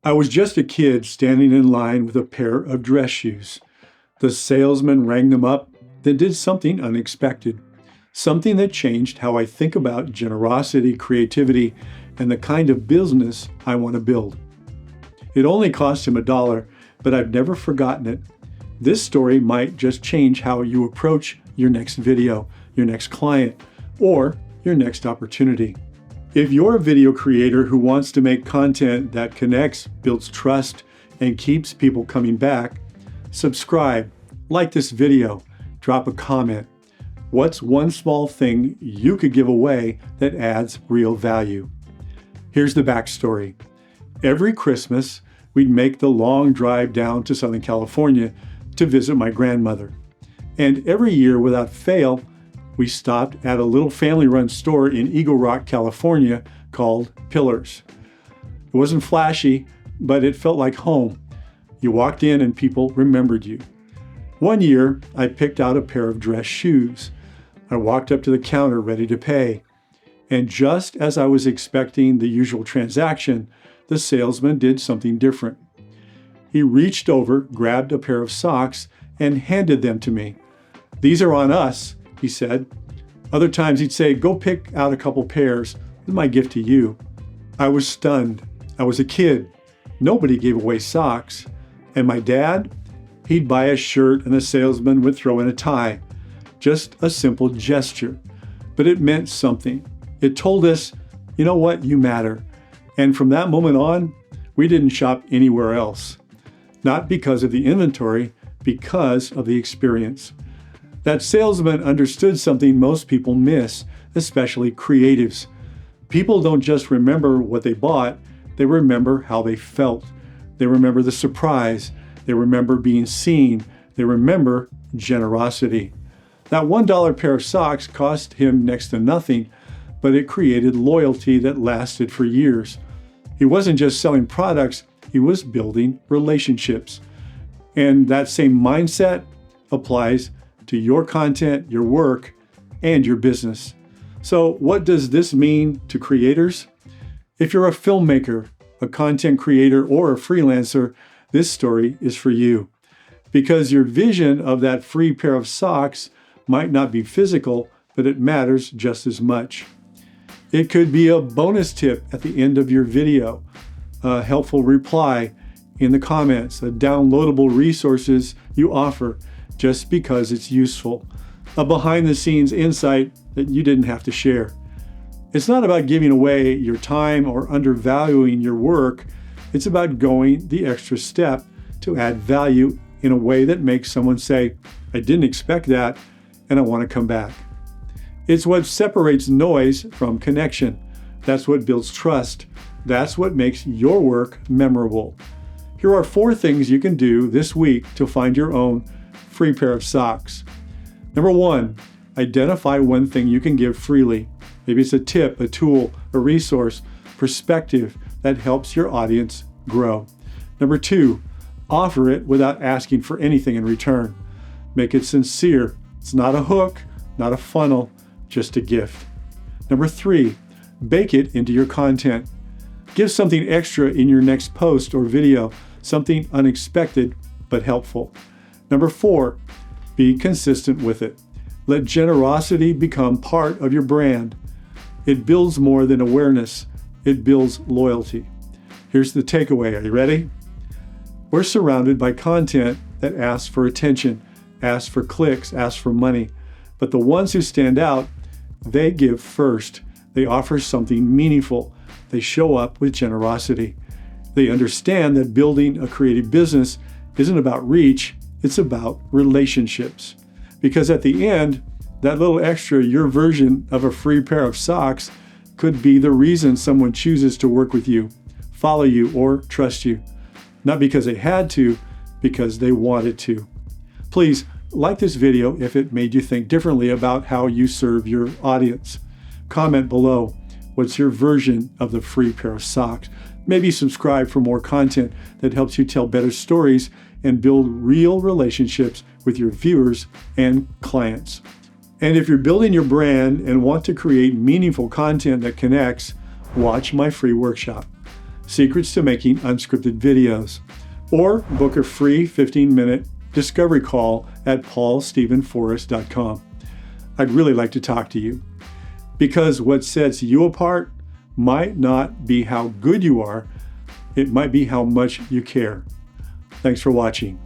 I was just a kid standing in line with a pair of dress shoes. The salesman rang them up, then did something unexpected, something that changed how I think about generosity, creativity, and the kind of business I want to build. It only cost him $1, but I've never forgotten it. This story might just change how you approach your next video, your next client, or your next opportunity. If you're a video creator who wants to make content that connects, builds trust, and keeps people coming back, subscribe, like this video, drop a comment. What's one small thing you could give away that adds real value? Here's the backstory. Every Christmas, we'd make the long drive down to Southern California to visit my grandmother. And every year, without fail, we stopped at a little family-run store in Eagle Rock, California called Pillars. It wasn't flashy, but it felt like home. You walked in and people remembered you. One year, I picked out a pair of dress shoes. I walked up to the counter ready to pay. And just as I was expecting the usual transaction, the salesman did something different. He reached over, grabbed a pair of socks, and handed them to me. "These are on us," he said. Other times he'd say, "Go pick out a couple pairs. This is my gift to you." I was stunned. I was a kid. Nobody gave away socks. And my dad? He'd buy a shirt and the salesman would throw in a tie. Just a simple gesture. But it meant something. It told us, you know what, you matter. And from that moment on, we didn't shop anywhere else. Not because of the inventory, because of the experience. That salesman understood something most people miss, especially creatives. People don't just remember what they bought, they remember how they felt. They remember the surprise. They remember being seen. They remember generosity. That $1 pair of socks cost him next to nothing, but it created loyalty that lasted for years. He wasn't just selling products, he was building relationships. And that same mindset applies to your content, your work, and your business. So what does this mean to creators? If you're a filmmaker, a content creator, or a freelancer, this story is for you. Because your vision of that free pair of socks might not be physical, but it matters just as much. It could be a bonus tip at the end of your video, a helpful reply in the comments, a downloadable resources you offer just because it's useful, a behind-the-scenes insight that you didn't have to share. It's not about giving away your time or undervaluing your work. It's about going the extra step to add value in a way that makes someone say, "I didn't expect that, and I want to come back." It's what separates noise from connection. That's what builds trust. That's what makes your work memorable. Here are 4 things you can do this week to find your own free pair of socks. Number 1, identify one thing you can give freely. Maybe it's a tip, a tool, a resource, perspective that helps your audience grow. Number 2, offer it without asking for anything in return. Make it sincere. It's not a hook, not a funnel, just a gift. Number 3, bake it into your content. Give something extra in your next post or video, something unexpected but helpful. Number 4, be consistent with it. Let generosity become part of your brand. It builds more than awareness. It builds loyalty. Here's the takeaway. Are you ready? We're surrounded by content that asks for attention, asks for clicks, asks for money. But the ones who stand out, they give first. They offer something meaningful. They show up with generosity. They understand that building a creative business isn't about reach, it's about relationships. Because at the end, that little extra, your version of a free pair of socks, could be the reason someone chooses to work with you, follow you, or trust you. Not because they had to, because they wanted to. Please like this video if it made you think differently about how you serve your audience. Comment below. What's your version of the free pair of socks? Maybe subscribe for more content that helps you tell better stories and build real relationships with your viewers and clients. And if you're building your brand and want to create meaningful content that connects, watch my free workshop. Secrets to Making Unscripted Videos, or book a free 15-minute discovery call at paulstephenforrest.com. I'd really like to talk to you, because what sets you apart might not be how good you are, it might be how much you care. Thanks for watching.